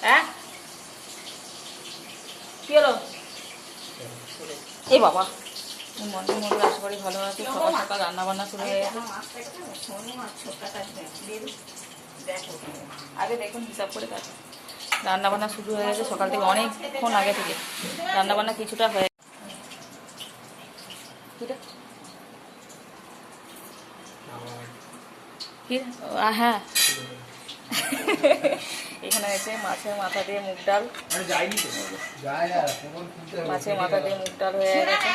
হ্যাঁ কি হলো? এই বাবা মন্দির মন্দির আশা করি ভালো আছে। সকাল সকাল রান্না বান্না শুরু হয়ে গেছে। আগে দেখুন হিসাব করে কাজ রান্না বান্না শুরু হয়ে গেছে সকাল থেকে, অনেকক্ষণ আগে থেকে রান্না বান্না কিছুটা হয়ে কি। হ্যাঁ এখানে আছে মাছের মাথা দিয়ে মুগ ডাল, মাছের মাথা দিয়ে মুগ ডাল হয়ে গেছে,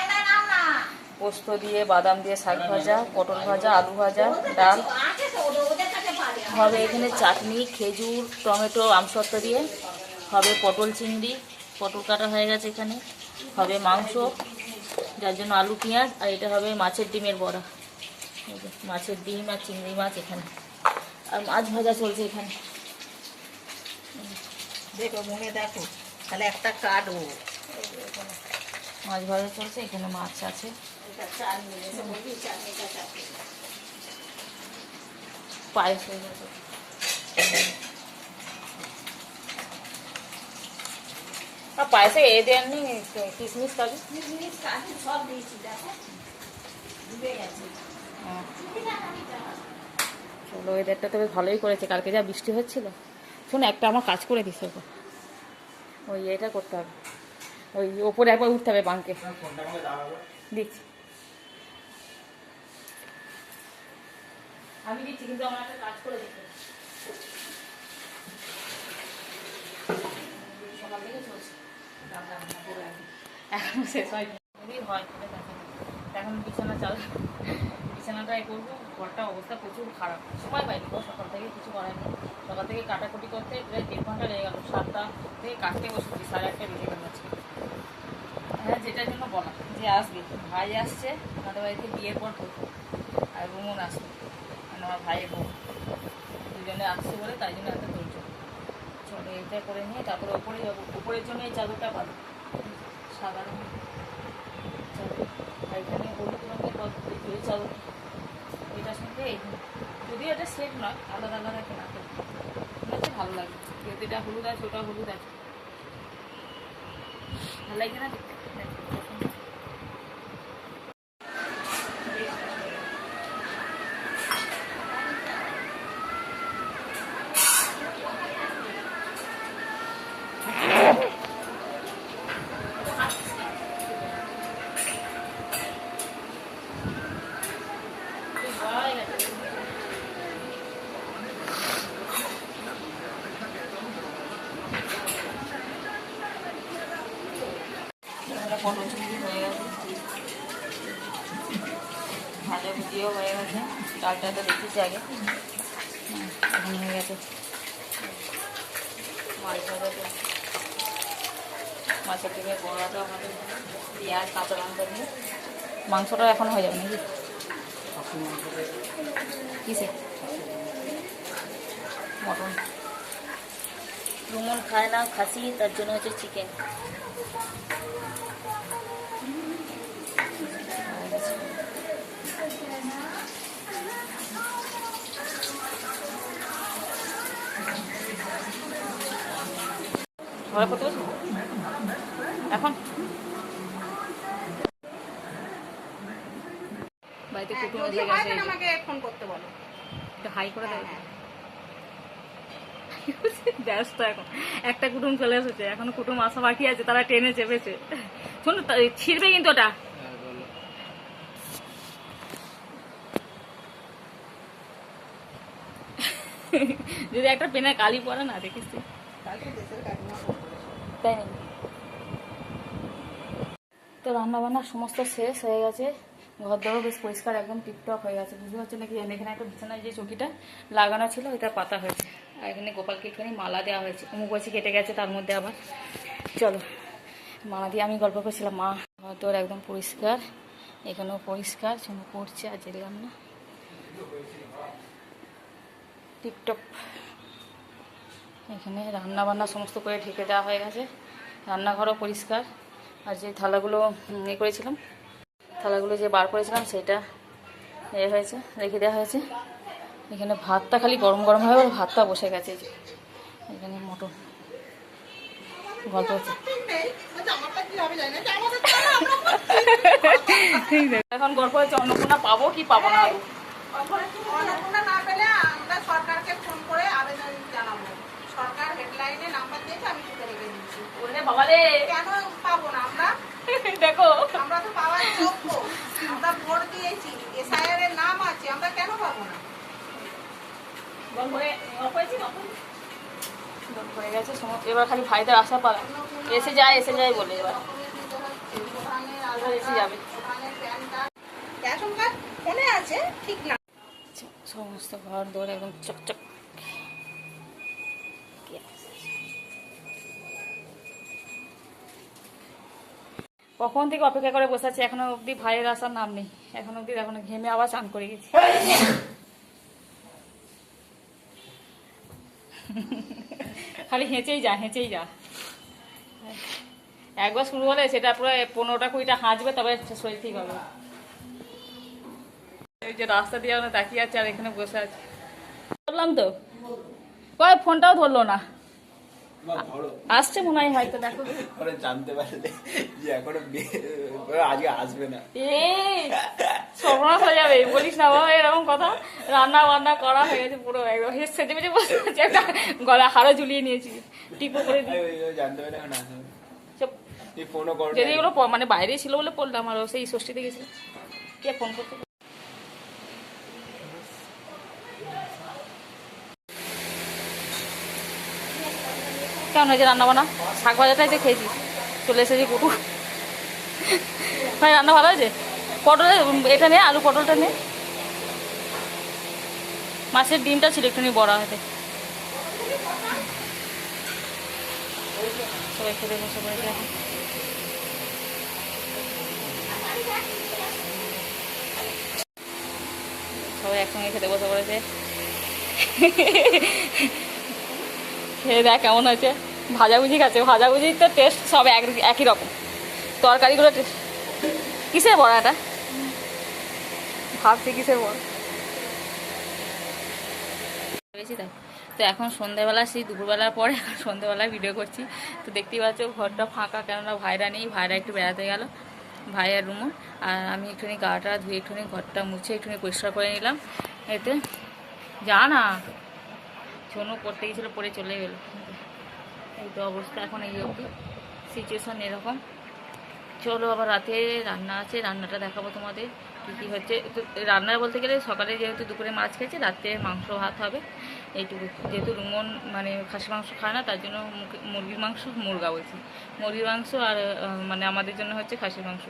পোস্ত দিয়ে বাদাম দিয়ে শাক ভাজা, পটল ভাজা, আলু ভাজা, ডাল হবে। এখানে চাটনি, খেজুর, টমেটো, আমসত্ত্ব দিয়ে হবে। পটল চিংড়ি, পটল কাটা হয়ে গেছে। এখানে হবে মাংস, যার জন্য আলু পেঁয়াজ, আর এটা হবে মাছের ডিমের বড়া। মাছের ডিম আর চিংড়ি মাছ এখানে, আর মাছ ভাজা চলছে এখানে। দেখো মনে দেখো তাহলে একটা কাটবো। মাছ ভাজা চলছে, এখানে মাছ আছে। পায়েস হয়ে গেছে। আর পায়েসে এ দেন নি কিশমিশ কাজু সব দিয়েছি দেখো ডুবে গেছে। চলো ওয়েদারটা তবে ভালোই করেছে, কালকে যা বৃষ্টি হচ্ছিল। শোন একটা আমার কাজ করে দিস, ওই এটা করতে হবে, ওই ওপরে একবার উঠতে হবে বাঁকে দিচ্ছি। আমি দিচ্ছি কিন্তু আমার একটা কাজ করে দিতে সকাল থেকে চলছে, এখন শেষ হয়নি। যদি হয় এখন বিছানা বিছানাটাই করবো। ঘরটা অবস্থা প্রচুর খারাপ, সময় পাইনি তো সকাল থেকে কিছু করায়নি। সকাল থেকে কাটাকুটি করতে প্রায় 1.5 ঘন্টা লেগে গেল। 7টা থেকে কাটতে বসেছি, 8:30 বেজে গেল আজকে। হ্যাঁ যেটার জন্য বলা যে আসবে, ভাই আসছে আমাদের বাড়িতে বিয়ের পর প্রথম, আর রুমন আসবে মানে আমার ভাইয়ের বউ, দুজনে আসছে বলে তাই জন্য এত ধৈর্য। চলো এটা করে নিয়ে তারপরে ওপরে যাবো। উপরের জন্য এই চাদরটা পাবো সাদা রঙের চাদর, আর এখানে হলুদ রঙের এই চাদর। এটার সঙ্গে যদিও এটা সেট নয়, আলাদা আলাদা কেনা হচ্ছে ভালো লাগে। যেহেতু এটা হলুদ আছে ওটা হলুদ আছে, ভালো লাগে না দেখতে। পটল চিংড়ি হয়ে গেছে, ভাজা ভুজিও হয়ে গেছে। ডালটা তো দেখেছি আগে, এখন হয়ে গেছে মাছ ভাজাটা, মাছের ডিমের বড়াটা আমাদের পেঁয়াজ কাঁচা লঙ্কা দিয়ে। মাংসটা এখন হয়ে যাবে নাকি কিসে? মটন। রুমন খায় না খাসি, তার জন্য হচ্ছে চিকেন। ঘরে করতে বলছি এখন বাড়িতে কুটুম এসে গেছে। আমাকে ফোন করতে বলো, একটু হাই করে দেবে। ব্যস্ত এখন, একটা কুটুম চলে এসেছে, এখনো কুটুম আসা বাকি আছে, তারা ট্রেনে চেপেছে। শোনো ছিঁড়বে কিন্তু ওটা। যদি একটা পেনের কালি পড়ে না দেখিস তাই নাকি। তো রান্না বান্না সমস্ত শেষ হয়ে গেছে, ঘর দরও বেশ পরিষ্কার একদম টিপটপ হয়ে গেছে। বুঝতে পারছো নাকি? এখানে একটা বিছানায় যে চকিটা লাগানো ছিল ওইটা পাতা হয়েছে, আর এখানে গোপালকে একটুখানি মালা দেওয়া হয়েছে। মুখবাসি কেটে গেছে তার মধ্যে আবার। চলো মালা দিয়ে আমি গল্প করছিলাম। মা ঘর দর একদম পরিষ্কার, এখানেও পরিষ্কার, চুমু পড়ছে আর জেলাম না, টিপটপ। এখানে রান্না বান্না সমস্ত করে ঢেকে দেওয়া হয়ে গেছে, রান্নাঘরও পরিষ্কার। আর যে থালাগুলো করেছিলাম, থালাগুলো যে বার করেছিলাম সেটা হয়েছে, রেখে দেওয়া হয়েছে। এখানে ভাতটা খালি গরম গরম হবে, ভাতটা বসে গেছে। এখানে মটন গল্প হচ্ছে। ঠিক নেই, জামাটা কি হবে জানি না, জামাটা তো আমরা এখন গল্প হচ্ছে অন্নপূর্ণা পাবো কি পাবো না। অন্নপূর্ণা না পেলে আমরা সরকারকে ফোন করে আবেদন জানাবো। সরকার হেডলাইনে নাম্বার দিয়েছে, আমি তুলে রেখে দিচ্ছি। ওরে বাবা রে, কেন পাবো না আমরা? দেখো আমরা তো পাওয়ার যোগ্য, আমরা ভোট দিয়েছি, এসআইআর এর নাম আছে, আমরা কেন পাবো না? গল্প হয়ে গেছে সমস্ত। এবার খালি ভাইদের আশা পালা এসে যায় বলে এবার এসে যাবে। রেশন কার্ড ফোনে আছে ঠিক না। সমস্ত ঘর দৌড়ে এবং চকচক। কখন থেকে অপেক্ষা করে বসে আছি, এখনো অবধি ভাইয়ের আসার নাম নেই। এখনো অবধি এখনো ঘেমে আবার চান করে গেছি। খালি হেঁচেই যা। একবার শুরু হলে সেটা পুরো 15টা 20টা হাঁচবে, তবে শরীর ঠিক হবে। এই যে রাস্তা দিয়ে আমরা তাকিয়ে আছে আর এখানে বসে আছি। বললাম তো কয় ফোনটাও ধরলো না। আসছে মনে হয় হয়তো, দেখো জানতে পারলে যে এখনো আজকে আসবে না। সর্বনাশ হয়ে যাবে, বলিস না বাবা এরকম কথা। রান্না বান্না করা হয়ে গেছে পুরো, একদম সেজে মেজে বসে আছে, একটা গলা হাড়ও ঝুলিয়ে নিয়েছি, টিপো করে জানতে পারলে এখন আসবে না। ফোনও যদি এগুলো মানে বাইরে ছিল বলে পড়লাম, আর সেই ষষ্ঠীতে গেছিল। কে ফোন করতে? কেমন হয়েছে রান্না বান্না? শাক ভাজাটাই তো খেয়েছি, চলে এসেছি কুটু। ভাই রান্না ভালো হয়েছে? পটলের এটা নিয়ে, আলু পটলটা নিয়ে। মাছের ডিমটা ছিল একটু নিয়ে বড়া হতে। সবাই খেতে বসে পড়েছে এখন। সবাই একসঙ্গে খেতে বসে পড়েছে। খেয়ে দেখ কেমন হয়েছে। ভাজাভুজি খাচ্ছে, ভাজাভুজির তো টেস্ট সব একই রকম। তরকারিগুলো কিসের বড়া এটা? ভাবছি কিসের বড়া বেশি তাই। তো এখন সন্ধ্যেবেলা, সেই দুপুরবেলার পরে এখন সন্ধ্যেবেলায় ভিডিও করছি। তো দেখতেই পাচ্ছ ঘরটা ফাঁকা, কেননা ভাইরা নেই, ভাইরা একটু বেড়াতে গেল, ভাইয়ের রুমও। আর আমি একটুখানি গাটা ধুয়ে একটুখানি ঘরটা মুছে একটুখানি পরিষ্কার করে নিলাম। এতে যা না ছোনো পড়তে গেছিলো, পড়ে চলে গেলো। এই তো অবস্থা এখন, এই অবধি সিচুয়েশান এরকম। চলো আবার রাতে রান্না আছে, রান্নাটা দেখাবো তোমাদের কী হচ্ছে। তো রান্না বলতে গেলে সকালে যেহেতু দুপুরে মাছ খেয়েছে, রাতে মাংস ভাত হবে এইটুকু। যেহেতু রুমন মানে খাসি মাংস খায় না, তার জন্য মুরগির মাংস, মুরগির মাংস আর মানে আমাদের জন্য হচ্ছে খাসির মাংস।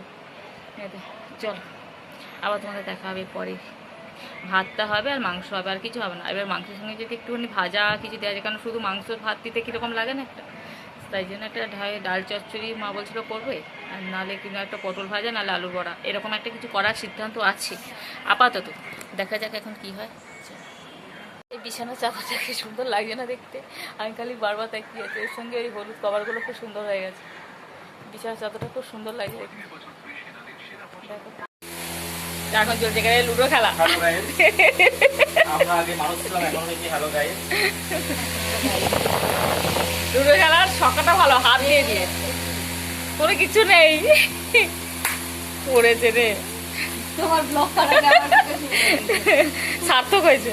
চলো আবার তোমাদের দেখা হবে পরে। ভাতটা হবে আর মাংস হবে, আর কিছু হবে না। এবার মাংসের সঙ্গে যদি একটুখানি ভাজা কিছু দেওয়া যায়, কারণ শুধু মাংস ভাত দিতে কীরকম লাগে না একটা, তাই জন্য একটা ডাল চচ্চড়ি মা বলছিল করবে, আর নাহলে কিন্তু একটা পটল ভাজা, নাহলে আলু বড়া, এরকম একটা কিছু করার সিদ্ধান্ত আছে আপাতত। দেখা যাক এখন কি হয়। এই বিছানার চাদরটা কি সুন্দর লাগছে না দেখতে? আমি খালি বারবার তাকিয়ে আছি। এর সঙ্গে ওই হলুদ কভারগুলো খুব সুন্দর হয়ে গেছে। বিছানার চাদরটা খুব সুন্দর লাগছে দেখতে। দেখো এখন চলছে গেলে লুডো খেলা। লুডো খেলার ছকাটা ভালো, হাত দিয়ে কোনো কিছু নেই, পড়েছে রে। তোমার ব্লগ করা সার্থক হয়েছে।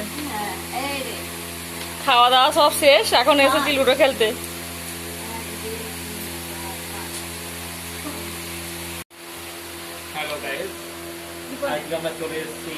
খাওয়া দাওয়া সব শেষ, এখন এসেছি লুডো খেলতে। হ্যালো গাইস, আজকে আমরা চলে এসেছি